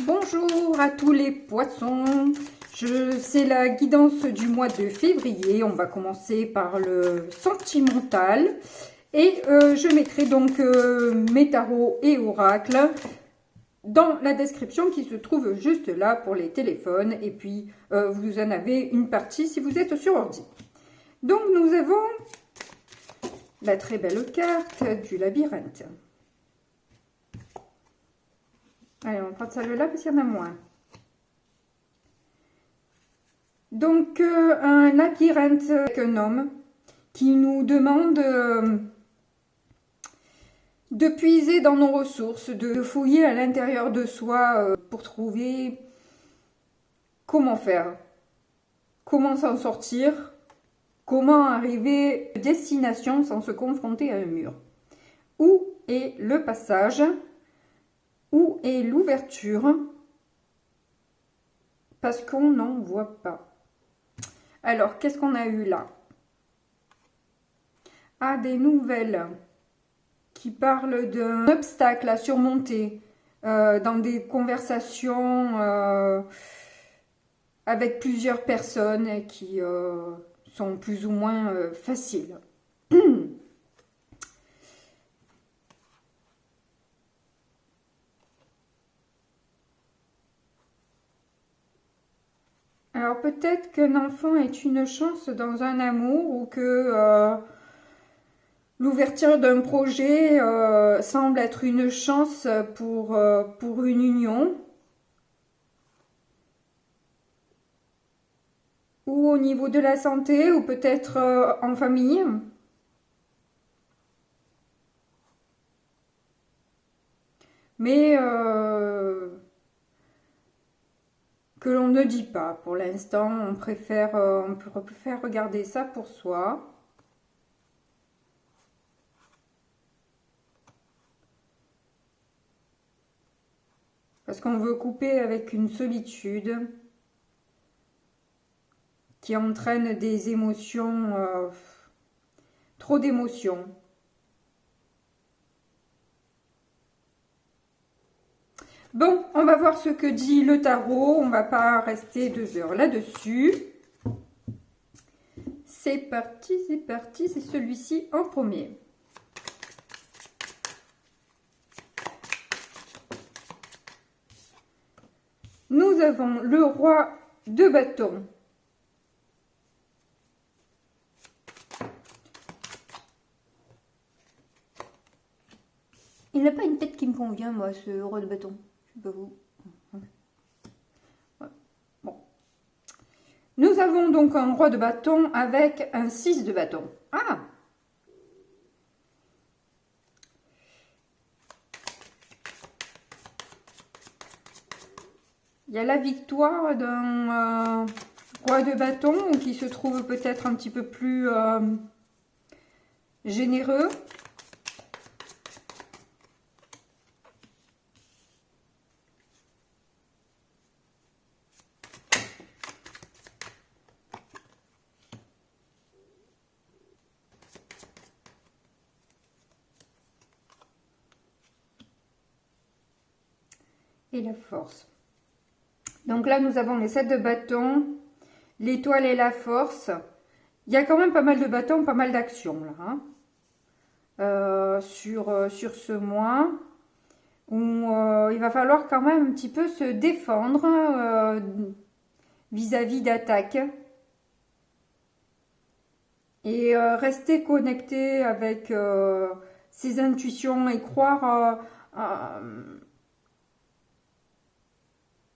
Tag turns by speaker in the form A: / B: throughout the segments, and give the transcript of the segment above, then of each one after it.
A: Bonjour à tous les poissons, c'est la guidance du mois de février. On va commencer par le sentimental et je mettrai donc mes tarots et oracles dans la description qui se trouve juste là pour les téléphones, et puis vous en avez une partie si vous êtes sur ordi. Donc nous avons la très belle carte du labyrinthe. Allez, on va prendre celle-là parce qu'il y en a moins. Donc, un labyrinthe avec un homme qui nous demande de puiser dans nos ressources, de fouiller à l'intérieur de soi pour trouver comment faire, comment s'en sortir, comment arriver à destination sans se confronter à un mur. Où est le passage? Où est l'ouverture? Parce qu'on n'en voit pas. Alors, qu'est-ce qu'on a eu là? Ah, des nouvelles qui parlent d'un obstacle à surmonter dans des conversations avec plusieurs personnes qui sont plus ou moins faciles. Alors peut-être qu'un enfant est une chance dans un amour, ou que l'ouverture d'un projet semble être une chance pour une union. Ou au niveau de la santé, ou peut-être en famille. Mais que l'on ne dit pas. Pour l'instant, on préfère regarder ça pour soi. Parce qu'on veut couper avec une solitude qui entraîne des émotions, trop d'émotions. Bon, on va voir ce que dit le tarot. On va pas rester 2 heures là-dessus. C'est parti, c'est celui-ci en premier. Nous avons le roi de bâton. Il n'a pas une tête qui me convient, moi, ce roi de bâton. Je sais pas vous. Ouais. Bon. Nous avons donc un roi de bâton avec un 6 de bâton. Ah! Il y a la victoire d'un roi de bâton qui se trouve peut-être un petit peu plus généreux. Et la force. Donc là, nous avons les 7 de bâton, l'étoile et la force. Il y a quand même pas mal de bâtons, pas mal d'actions là, hein, sur ce mois, où il va falloir quand même un petit peu se défendre vis-à-vis d'attaques. Et rester connecté avec ses intuitions et croire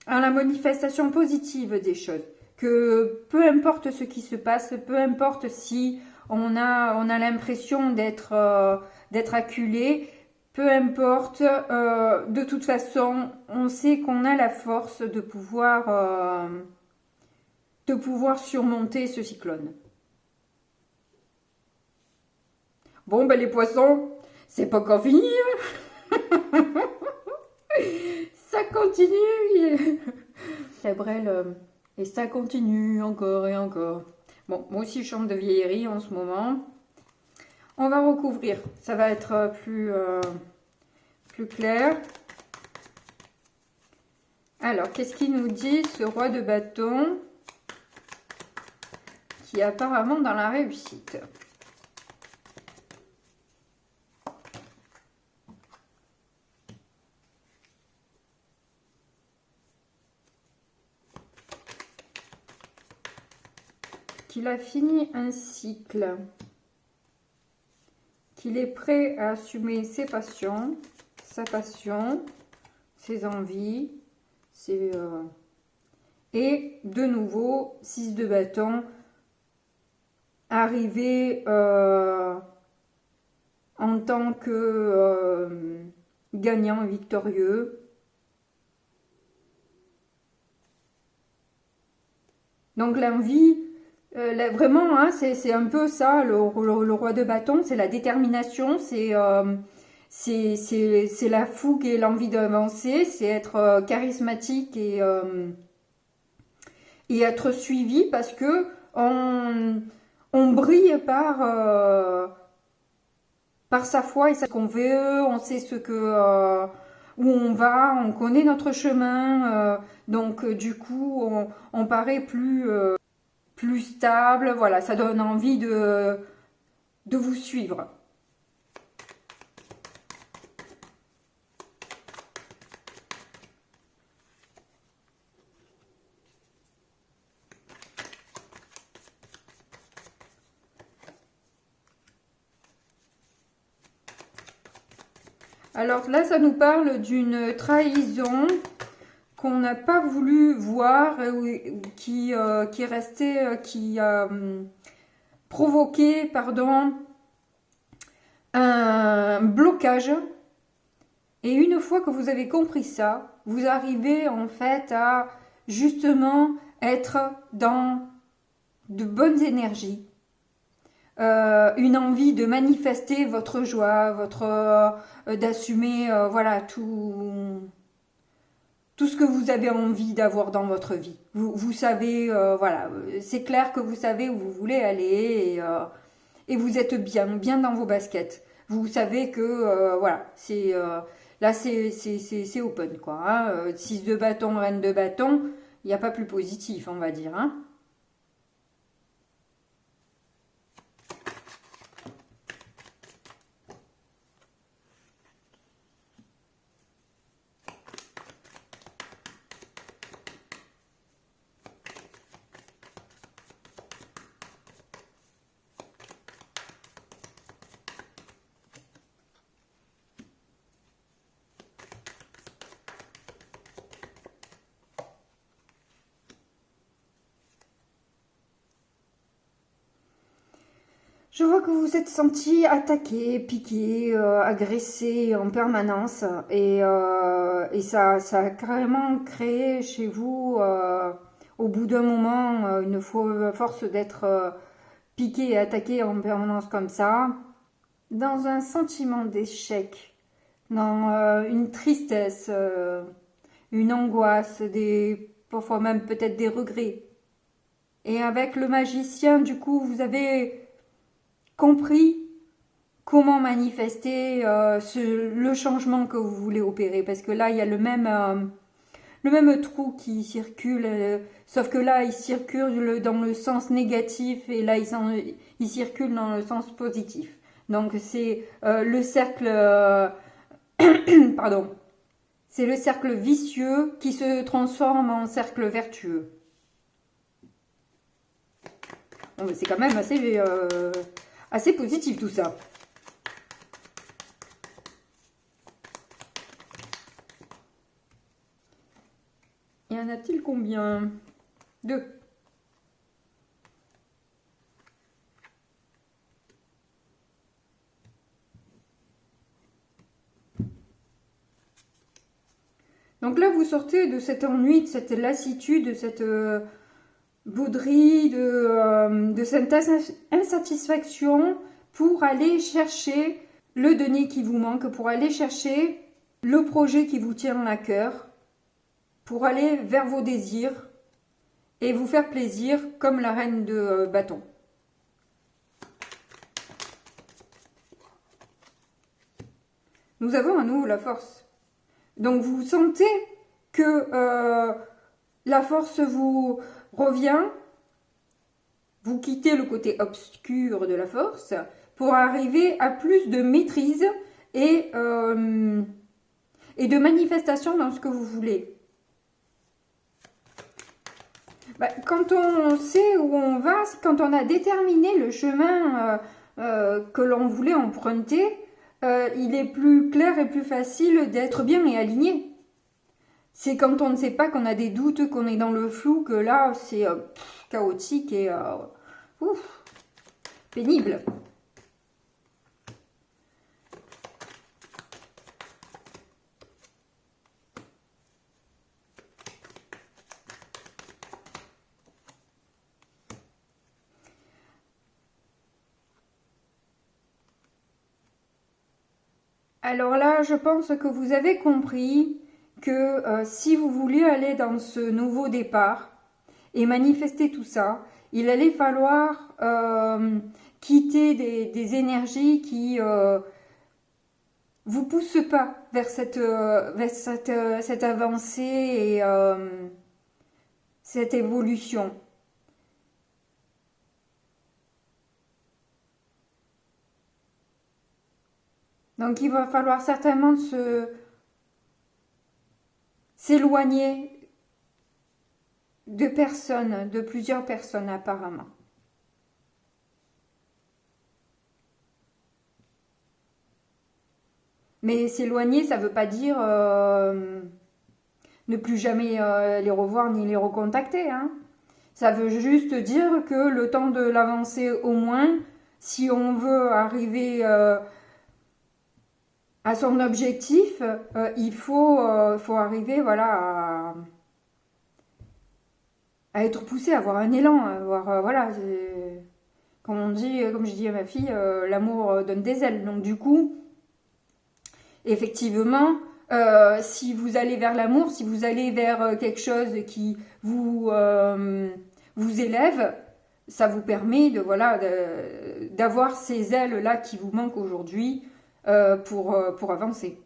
A: à la manifestation positive des choses. Que peu importe ce qui se passe, peu importe si on a l'impression d'être acculé, peu importe, de toute façon, on sait qu'on a la force de pouvoir surmonter ce cyclone. Bon, ben les poissons, c'est pas encore fini. Ça continue. La brêle, et ça continue encore et encore. Bon, moi aussi je chante de vieillerie en ce moment. On va recouvrir. Ça va être plus clair. Alors, qu'est-ce qu'il nous dit, ce roi de bâton, qui est apparemment dans la réussite? Qu'il a fini un cycle, qu'il est prêt à assumer ses passions, sa passion, ses envies, et de nouveau, 6 de bâton, arrivé en tant que gagnant victorieux. Donc l'envie, vraiment, hein, c'est un peu ça, le roi de bâton, c'est la détermination, c'est la fougue et l'envie d'avancer, c'est être charismatique et être suivi parce que on brille par sa foi et ce qu'on veut, on sait où on va, on connaît notre chemin, donc du coup on paraît plus stable, voilà, ça donne envie de vous suivre. Alors là, ça nous parle d'une trahison qu'on n'a pas voulu voir, qui est restée, qui a provoqué, pardon, un blocage. Et une fois que vous avez compris ça, vous arrivez en fait à justement être dans de bonnes énergies. Une envie de manifester votre joie, d'assumer voilà tout ce que vous avez envie d'avoir dans votre vie. Vous savez, voilà, c'est clair que vous savez où vous voulez aller et vous êtes bien dans vos baskets. Vous savez que voilà, là c'est open quoi. Hein. 6 de bâton, reine de bâton, il n'y a pas plus positif, on va dire. Hein. Je vois que vous vous êtes senti attaqué, piqué, agressé en permanence et ça a carrément créé chez vous, au bout d'un moment, une force d'être piqué et attaqué en permanence comme ça, dans un sentiment d'échec, dans une tristesse, une angoisse, parfois même peut-être des regrets. Et avec le magicien, du coup, vous avez compris comment manifester le changement que vous voulez opérer. Parce que là, il y a le même trou qui circule, sauf que là, il circule dans le sens négatif et là, il circule dans le sens positif. Donc, c'est le cercle... pardon. C'est le cercle vicieux qui se transforme en cercle vertueux. Bon, c'est quand même assez positif tout ça. Y en a-t-il combien? 2. Donc là, vous sortez de cet ennui, de cette lassitude, de cette bouderie, de cette insatisfaction pour aller chercher le denier qui vous manque, pour aller chercher le projet qui vous tient à cœur, pour aller vers vos désirs et vous faire plaisir comme la reine de bâton. Nous avons à nouveau la force. Donc vous sentez que la force vous revient, vous quittez le côté obscur de la force pour arriver à plus de maîtrise et de manifestation dans ce que vous voulez. Quand on sait où on va, quand on a déterminé le chemin que l'on voulait emprunter, il est plus clair et plus facile d'être bien et aligné. C'est quand on ne sait pas, qu'on a des doutes, qu'on est dans le flou, que là, c'est chaotique et pénible. Alors là, je pense que vous avez compris que si vous vouliez aller dans ce nouveau départ et manifester tout ça, il allait falloir quitter des énergies qui vous poussent pas vers cette avancée et cette évolution. Donc il va falloir certainement s'éloigner de personnes, de plusieurs personnes apparemment. Mais s'éloigner, ça ne veut pas dire ne plus jamais les revoir ni les recontacter, hein. Ça veut juste dire que le temps de l'avancer au moins, si on veut arriver à son objectif, il faut arriver voilà, à être poussé, à avoir un élan, voilà, comme je dis à ma fille, l'amour donne des ailes. Donc du coup, effectivement, si vous allez vers l'amour, si vous allez vers quelque chose qui vous élève, ça vous permet d'avoir ces ailes là qui vous manquent aujourd'hui pour avancer.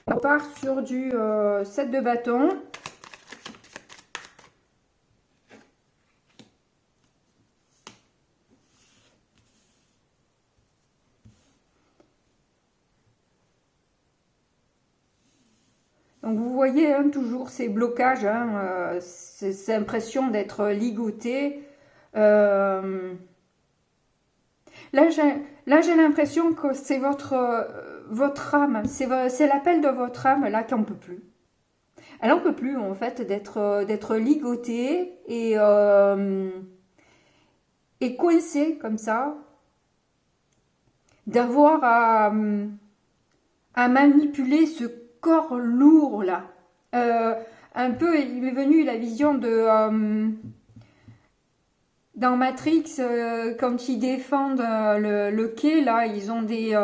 A: On part sur du 7 de bâton. Donc vous voyez hein, toujours ces blocages, hein, cette impression d'être ligoté. Là j'ai l'impression que c'est votre âme, c'est l'appel de votre âme là qui n'en peut plus. Elle n'en peut plus en fait d'être ligotée et coincée comme ça, d'avoir à manipuler ce corps lourd là. Un peu, il m'est venu la vision de dans Matrix quand ils défendent le quai là, ils ont des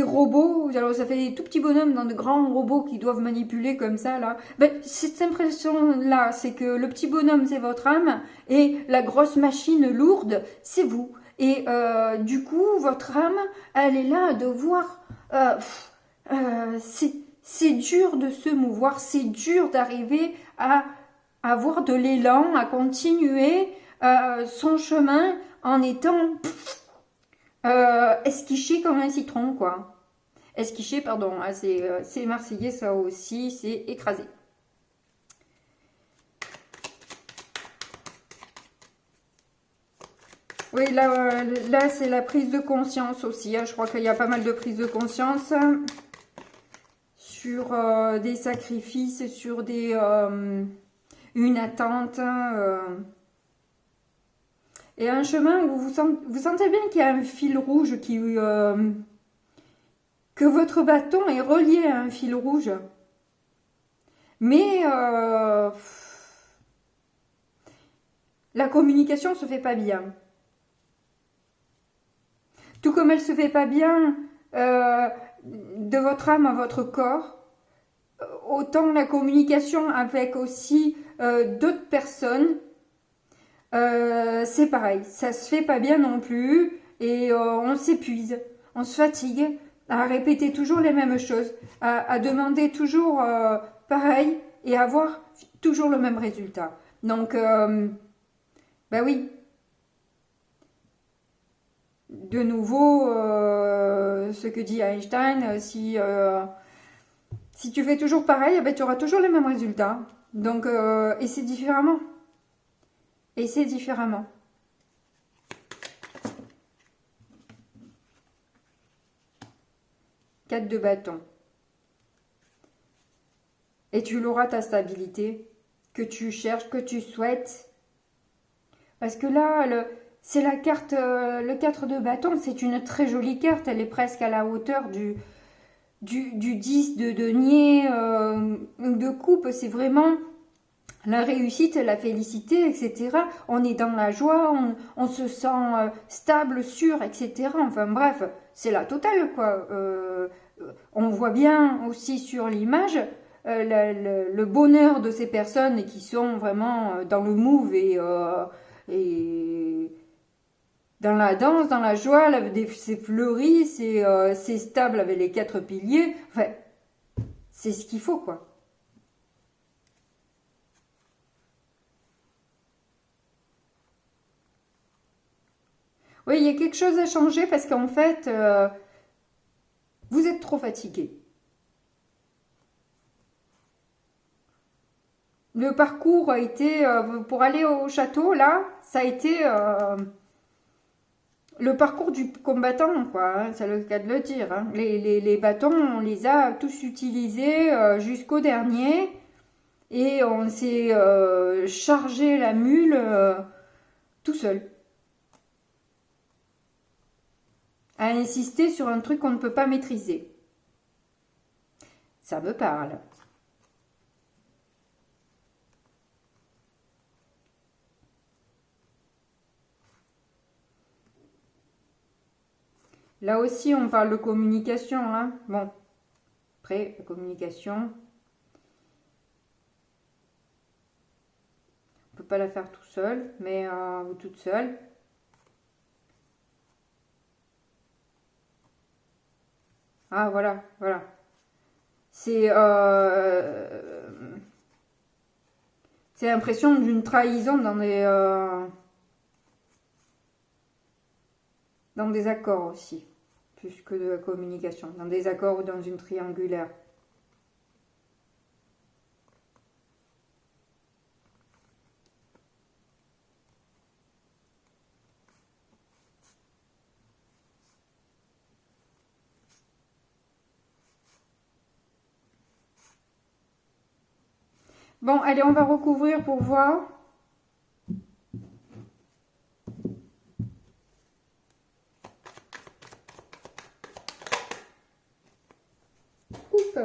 A: robots. Alors ça fait des tout petits bonhommes dans de grands robots qui doivent manipuler comme ça là. Cette impression là, c'est que le petit bonhomme c'est votre âme et la grosse machine lourde c'est vous. Et du coup votre âme, elle est là à devoir c'est dur de se mouvoir, c'est dur d'arriver à avoir de l'élan, à continuer son chemin en étant esquiché comme un citron, quoi. Esquiché, pardon, hein, c'est marseillais ça aussi, c'est écrasé. Oui, là c'est la prise de conscience aussi, hein. Je crois qu'il y a pas mal de prise de conscience sur des sacrifices, sur une attente et un chemin où vous sentez bien qu'il y a un fil rouge que votre bâton est relié à un fil rouge, mais la communication se fait pas bien, tout comme elle se fait pas bien de votre âme à votre corps, autant la communication avec aussi d'autres personnes c'est pareil, ça se fait pas bien non plus et on s'épuise, on se fatigue à répéter toujours les mêmes choses, à demander toujours pareil et avoir toujours le même résultat. Donc, bah oui, de nouveau, ce que dit Einstein, si tu fais toujours pareil, eh ben, tu auras toujours les mêmes résultats. Donc, essaie différemment. Essaie différemment. Quatre de bâton. Et tu l'auras ta stabilité que tu cherches, que tu souhaites. Parce que là, c'est la carte, le 4 de bâton, c'est une très jolie carte. Elle est presque à la hauteur du 10 de denier, de coupe. C'est vraiment la réussite, la félicité, etc. On est dans la joie, on se sent stable, sûr, etc. Enfin bref, c'est la totale, quoi. On voit bien aussi sur l'image le bonheur de ces personnes qui sont vraiment dans le move et dans la danse, dans la joie, c'est fleuri, c'est stable avec les 4 piliers. Enfin, c'est ce qu'il faut, quoi. Oui, il y a quelque chose à changer parce qu'en fait, vous êtes trop fatigué. Le parcours a été, pour aller au château, là, ça a été le parcours du combattant, quoi, hein, c'est le cas de le dire. Hein. Les bâtons, on les a tous utilisés jusqu'au dernier et on s'est chargé la mule tout seul. À insister sur un truc qu'on ne peut pas maîtriser. Ça me parle. Là aussi, on parle de communication. Hein. Bon, après, la communication, on ne peut pas la faire tout seul, mais ou toute seule. Ah, voilà, voilà. C'est l'impression d'une trahison dans des accords aussi, plus que de la communication, dans des accords ou dans une triangulaire. Bon, allez, on va recouvrir pour voir. Oups.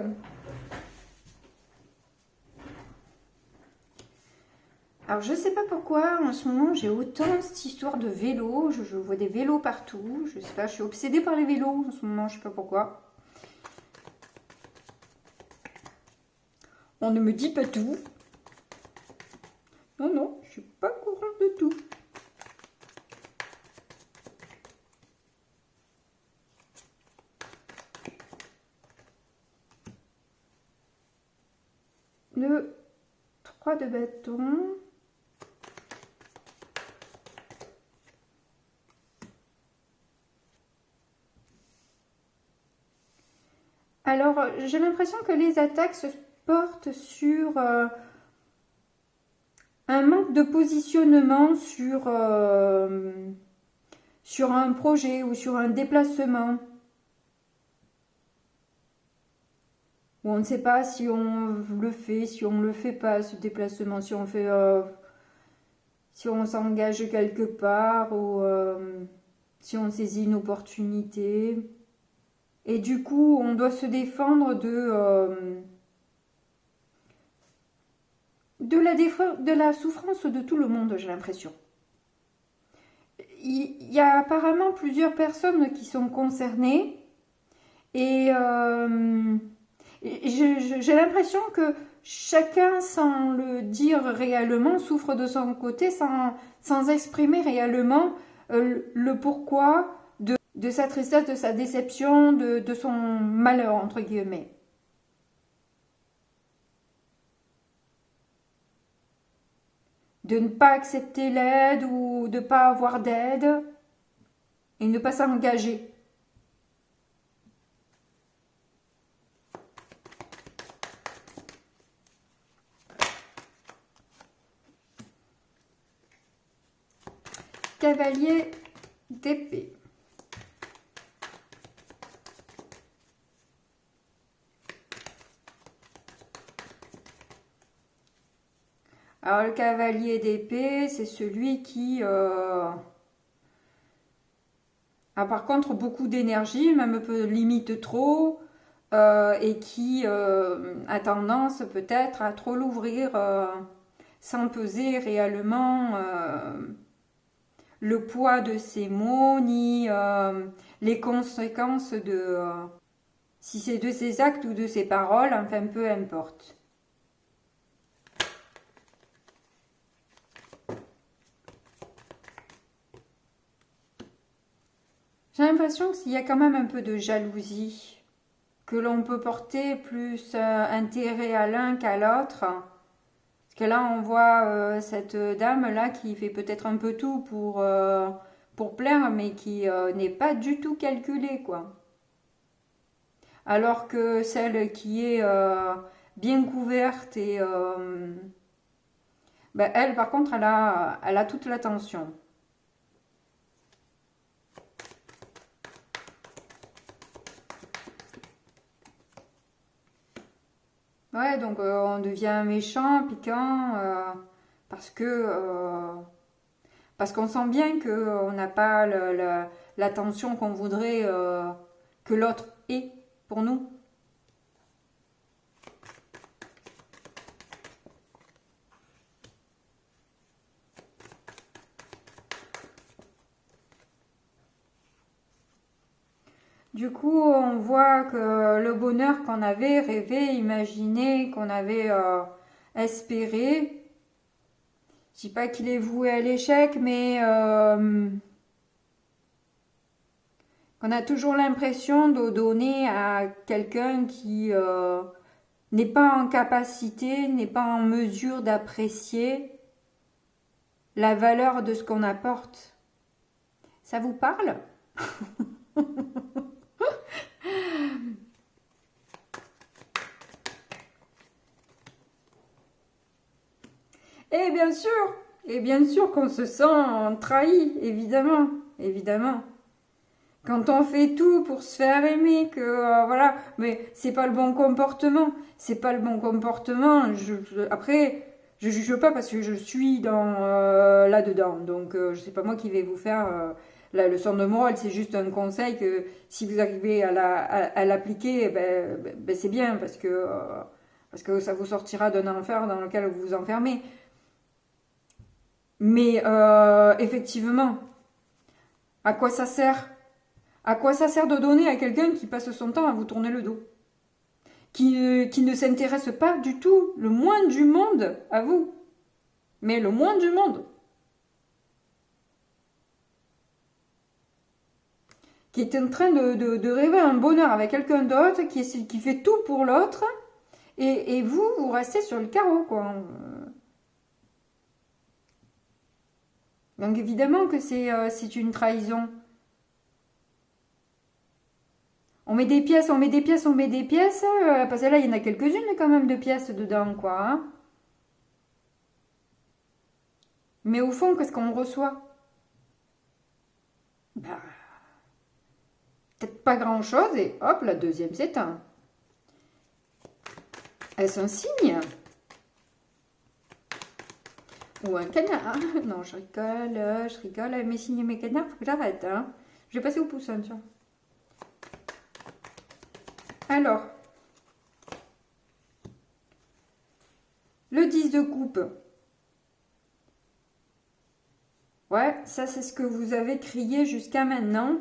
A: Alors, je sais pas pourquoi, en ce moment, j'ai autant cette histoire de vélo. Je vois des vélos partout. Je sais pas, je suis obsédée par les vélos en ce moment, je sais pas pourquoi. On ne me dit pas tout. Non, non, je suis pas au courant de tout. Le 3 de bâton. Alors, j'ai l'impression que les attaques se portent sur un manque de positionnement sur un projet ou sur un déplacement. Où on ne sait pas si on le fait, si on ne le fait pas, ce déplacement, si on fait, si on s'engage quelque part ou si on saisit une opportunité. Et du coup, on doit se défendre de la souffrance de tout le monde, j'ai l'impression. Il y a apparemment plusieurs personnes qui sont concernées et j'ai l'impression que chacun, sans le dire réellement, souffre de son côté, sans exprimer réellement le pourquoi de sa tristesse, de sa déception, de son malheur, entre guillemets. De ne pas accepter l'aide ou de ne pas avoir d'aide et ne pas s'engager. Cavalier d'épée. Alors le cavalier d'épée, c'est celui qui a par contre beaucoup d'énergie, même un peu limite trop, et qui a tendance peut-être à trop l'ouvrir sans peser réellement le poids de ses mots, ni les conséquences de si c'est de ses actes ou de ses paroles, enfin peu importe. J'ai l'impression qu'il y a quand même un peu de jalousie, que l'on peut porter plus intérêt à l'un qu'à l'autre. Parce que là, on voit cette dame-là qui fait peut-être un peu tout pour plaire, mais qui n'est pas du tout calculée, quoi. Alors que celle qui est bien couverte et... ben, elle, par contre, elle a toute l'attention. Ouais, donc on devient méchant, piquant, parce qu'on sent bien qu'on n'a pas l'attention qu'on voudrait que l'autre ait pour nous. Du coup, on voit que le bonheur qu'on avait rêvé, imaginé, qu'on avait espéré, je dis pas qu'il est voué à l'échec, mais qu'on a toujours l'impression de donner à quelqu'un qui n'est pas en capacité, n'est pas en mesure d'apprécier la valeur de ce qu'on apporte. Ça vous parle? Et bien sûr qu'on se sent trahi, évidemment, évidemment. Quand on fait tout pour se faire aimer, que voilà, mais c'est pas le bon comportement, c'est pas le bon comportement. Après, je juge pas parce que je suis dans là-dedans, donc je sais pas moi qui vais vous faire la leçon de morale, c'est juste un conseil que si vous arrivez à l'appliquer, ben, c'est bien parce que ça vous sortira d'un enfer dans lequel vous vous enfermez. Mais effectivement, à quoi ça sert? À quoi ça sert de donner à quelqu'un qui passe son temps à vous tourner le dos? Qui ne s'intéresse pas du tout, le moins du monde, à vous. Mais le moins du monde. Qui est en train de rêver un bonheur avec quelqu'un d'autre, qui fait tout pour l'autre, et vous restez sur le carreau, quoi. Donc évidemment que c'est une trahison. On met des pièces, on met des pièces, on met des pièces, parce que là, il y en a quelques-unes quand même de pièces dedans, quoi. Hein. Mais au fond, qu'est-ce qu'on reçoit? Bah, peut-être pas grand-chose, et hop, la deuxième s'éteint. Est-ce un signe? Ou un canard? Non, je rigole. Mes signes et mes canards, faut que j'arrête. Hein. Je vais passer au poussin, tiens. Alors, le 10 de coupe. Ouais, ça c'est ce que vous avez crié jusqu'à maintenant.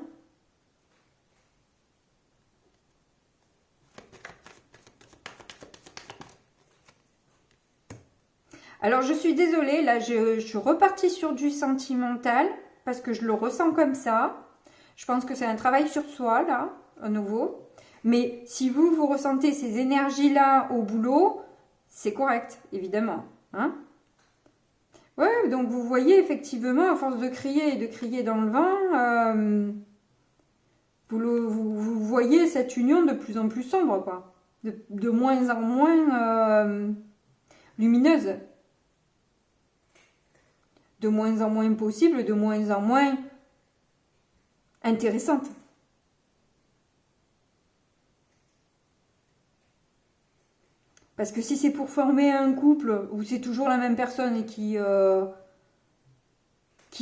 A: Alors, je suis désolée, là, je suis repartie sur du sentimental, parce que je le ressens comme ça. Je pense que c'est un travail sur soi, là, à nouveau. Mais si vous, vous ressentez ces énergies-là au boulot, c'est correct, évidemment. Hein? Ouais, donc vous voyez, effectivement, à force de crier et de crier dans le vent, vous voyez cette union de plus en plus sombre, quoi. De moins en moins lumineuse. De moins en moins possible, de moins en moins intéressante. Parce que si c'est pour former un couple où c'est toujours la même personne qui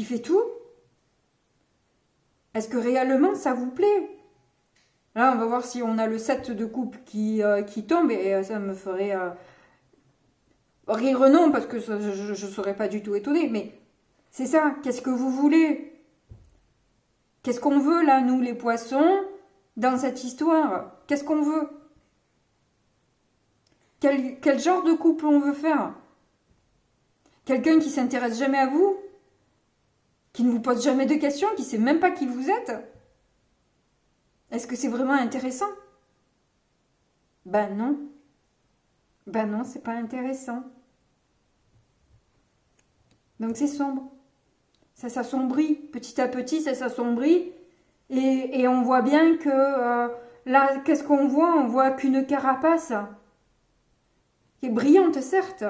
A: fait tout, est-ce que réellement ça vous plaît? Là, on va voir si on a le 7 de coupe qui tombe et ça me ferait rire, non, parce que je ne serais pas du tout étonnée. Mais c'est ça, qu'est-ce que vous voulez? Qu'est-ce qu'on veut là, nous les poissons, dans cette histoire? Qu'est-ce qu'on veut? Quel genre de couple on veut faire? Quelqu'un qui s'intéresse jamais à vous? Qui ne vous pose jamais de questions? Qui ne sait même pas qui vous êtes? Est-ce que c'est vraiment intéressant? Ben non. Ben non, c'est pas intéressant. Donc c'est sombre. Ça s'assombrit. Petit à petit, ça s'assombrit. Et on voit bien que là, qu'est-ce qu'on voit? On voit qu'une carapace qui est brillante, certes,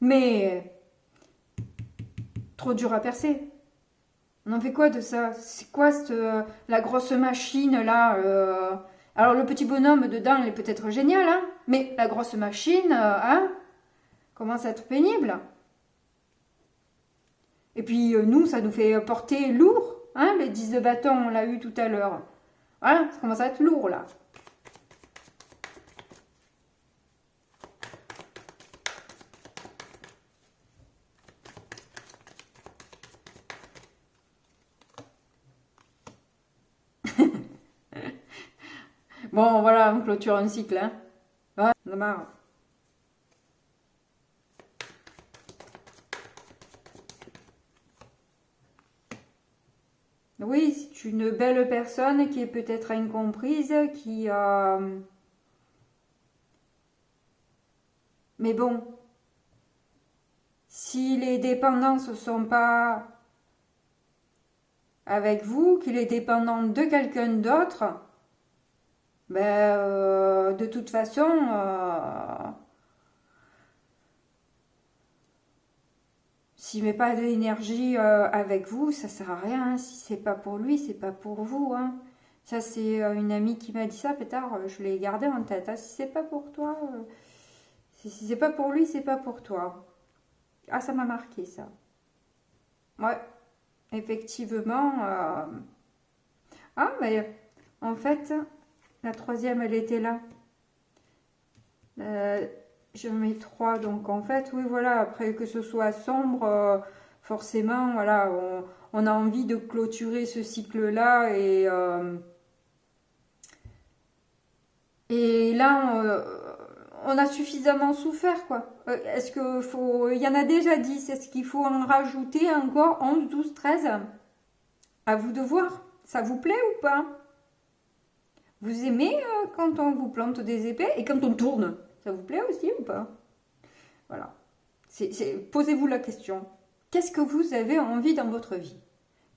A: mais trop dure à percer. On en fait quoi de ça? C'est quoi la grosse machine là Alors le petit bonhomme dedans, il est peut-être génial, hein, mais la grosse machine, hein, commence à être pénible. Et puis nous, ça nous fait porter lourd, hein, les 10 de bâton, on l'a eu tout à l'heure. Voilà, ça commence à être lourd là. Bon, voilà, on clôture un cycle, hein. Ouais, on a marre. Oui, c'est une belle personne qui est peut-être incomprise, qui... Mais bon, si les dépendances ne sont pas avec vous, qu'il est dépendant de quelqu'un d'autre, ben, de toute façon, s'il met pas d'énergie avec vous, ça sert à rien. Hein. Si c'est pas pour lui, c'est pas pour vous. Hein. Ça, c'est une amie qui m'a dit ça, pétard, je l'ai gardé en tête. Hein. Si c'est pas pour toi, si c'est pas pour lui, c'est pas pour toi. Ah, ça m'a marqué, ça. Ouais, effectivement. Ah, mais en fait, la troisième, elle était là. Je mets 3, donc en fait, oui, voilà, après que ce soit sombre, forcément, voilà, on a envie de clôturer ce cycle-là et là, on a suffisamment souffert, quoi. Est-ce que faut, il y en a déjà 10, est-ce qu'il faut en rajouter encore 11, 12, 13? À vous de voir, ça vous plaît ou pas? Vous aimez quand on vous plante des épées et quand on tourne? Ça vous plaît aussi ou pas? Voilà. Posez-vous la question. Qu'est-ce que vous avez envie dans votre vie?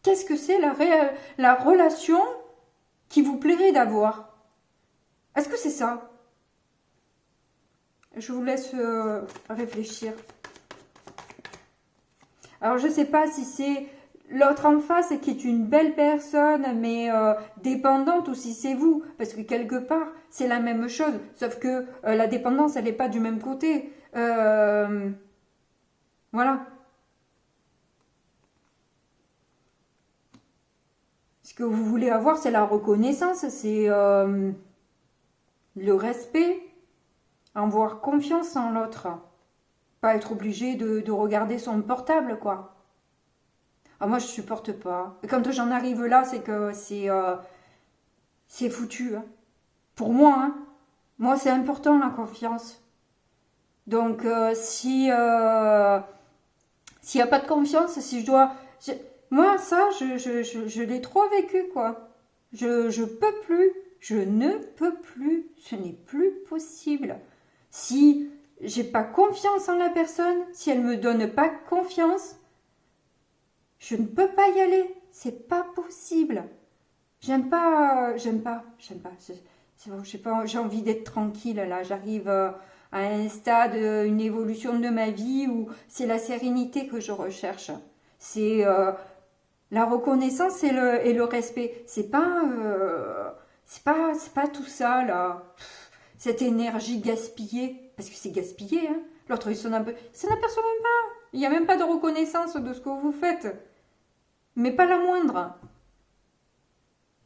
A: Qu'est-ce que c'est la relation qui vous plairait d'avoir? Est-ce que c'est ça? Je vous laisse réfléchir. Alors, je ne sais pas si c'est l'autre en face qui est une belle personne, mais dépendante, ou si c'est vous. Parce que quelque part, c'est la même chose. Sauf que la dépendance, elle n'est pas du même côté. Voilà. Ce que vous voulez avoir, c'est la reconnaissance, c'est le respect, avoir confiance en l'autre. Pas être obligé de regarder son portable, quoi. Ah, moi, je supporte pas. Et quand j'en arrive là, c'est que c'est foutu. Hein. Pour moi, hein. Moi, c'est important, la confiance. Donc, s'il n'y a pas de confiance, si je dois... moi, ça, je l'ai trop vécu, quoi. Je peux plus. Je ne peux plus. Ce n'est plus possible. Si j'ai pas confiance en la personne, si elle me donne pas confiance, je ne peux pas y aller. C'est pas possible. J'aime pas. C'est bon, je sais pas, j'ai envie d'être tranquille là. J'arrive à un stade, une évolution de ma vie où c'est la sérénité que je recherche. C'est la reconnaissance et le respect. C'est pas tout ça là. Cette énergie gaspillée, parce que c'est gaspillé. Hein. L'autre il sonne un peu, ça n'aperçoit même pas. Il n'y a même pas de reconnaissance de ce que vous faites, mais pas la moindre.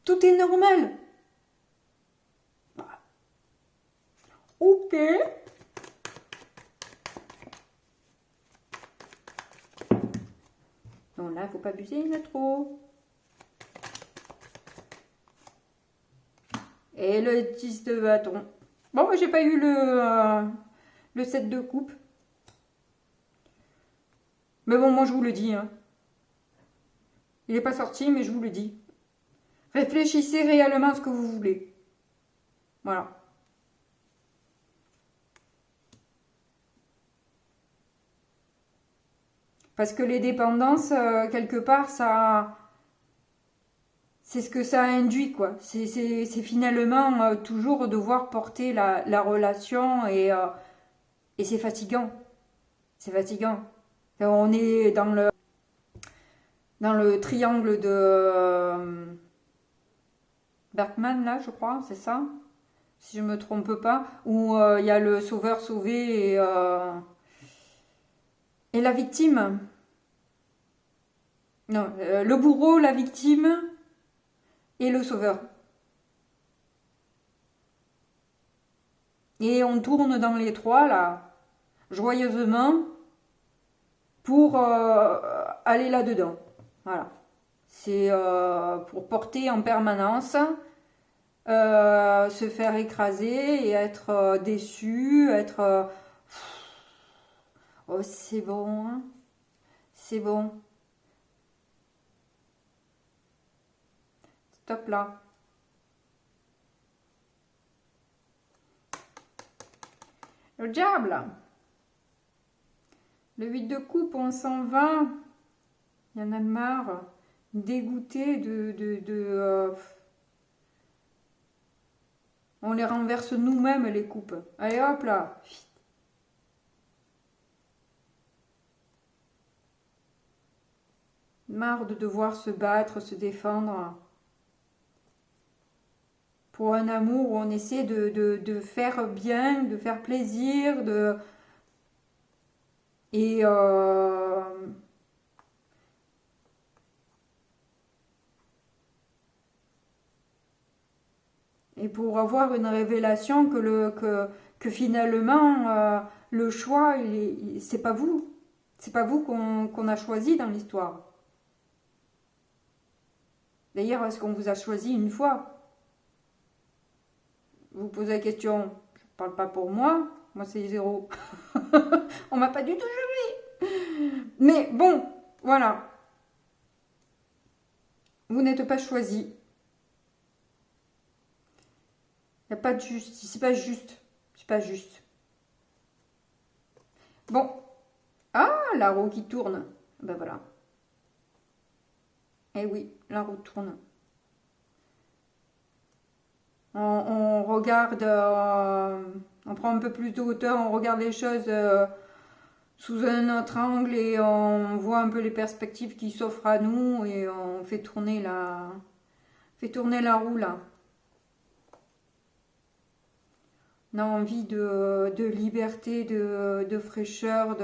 A: Tout est normal. Ok. Non, là, faut pas abuser, il y en a trop. Et le 10 de bâton. Bon, moi, j'ai pas eu le 7 de coupe. Mais bon, moi, je vous le dis. Hein. Il n'est pas sorti, mais je vous le dis. Réfléchissez réellement à ce que vous voulez. Voilà. Parce que les dépendances, quelque part, ça, c'est ce que ça induit, quoi. C'est finalement toujours devoir porter la relation et c'est fatigant. C'est fatigant. On est dans le triangle de Bergman, là, je crois, c'est ça? Si je me trompe pas. Où il y a le sauveur sauvé et la victime. Non, le bourreau, la victime et le sauveur. Et on tourne dans les trois, là, joyeusement, pour aller là-dedans. Voilà. C'est pour porter en permanence, se faire écraser et être déçu, être... oh, c'est bon, hein. C'est bon. Stop là. Le diable. Le 8 de coupe, on s'en va. Il y en a marre. Dégoûté on les renverse nous-mêmes, les coupes. Allez, hop là. Marre de devoir se battre, se défendre. Pour un amour où on essaie de faire bien, de faire plaisir, et et pour avoir une révélation que finalement le choix c'est pas vous, c'est pas vous qu'on a choisi dans l'histoire. D'ailleurs, est-ce qu'on vous a choisi une fois? Vous posez la question, je parle pas pour moi c'est zéro. On m'a pas du tout choisi. Mais bon, voilà. Vous n'êtes pas choisi. Il n'y a pas de juste. C'est pas juste. C'est pas juste. Bon. Ah, la roue qui tourne. Ben voilà. Eh oui, la roue tourne. On regarde, on prend un peu plus de hauteur, on regarde les choses sous un autre angle et on voit un peu les perspectives qui s'offrent à nous et on fait tourner la roue là. On a envie de liberté, de fraîcheur,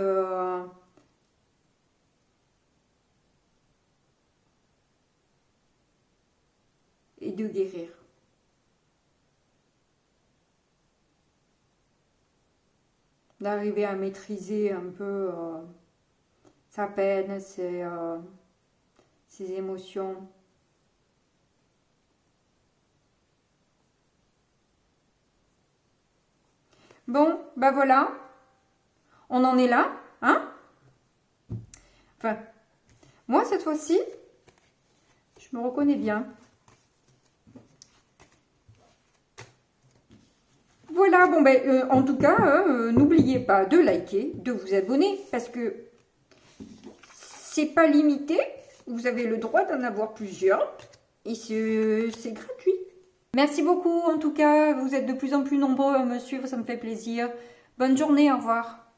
A: et de guérir. D'arriver à maîtriser un peu sa peine, ses émotions. Bon, ben voilà. On en est là, hein? Enfin, moi, cette fois-ci, je me reconnais bien. Voilà, bon ben, en tout cas, n'oubliez pas de liker, de vous abonner, parce que c'est pas limité. Vous avez le droit d'en avoir plusieurs, et c'est gratuit. Merci beaucoup, en tout cas, vous êtes de plus en plus nombreux à me suivre, ça me fait plaisir. Bonne journée, au revoir.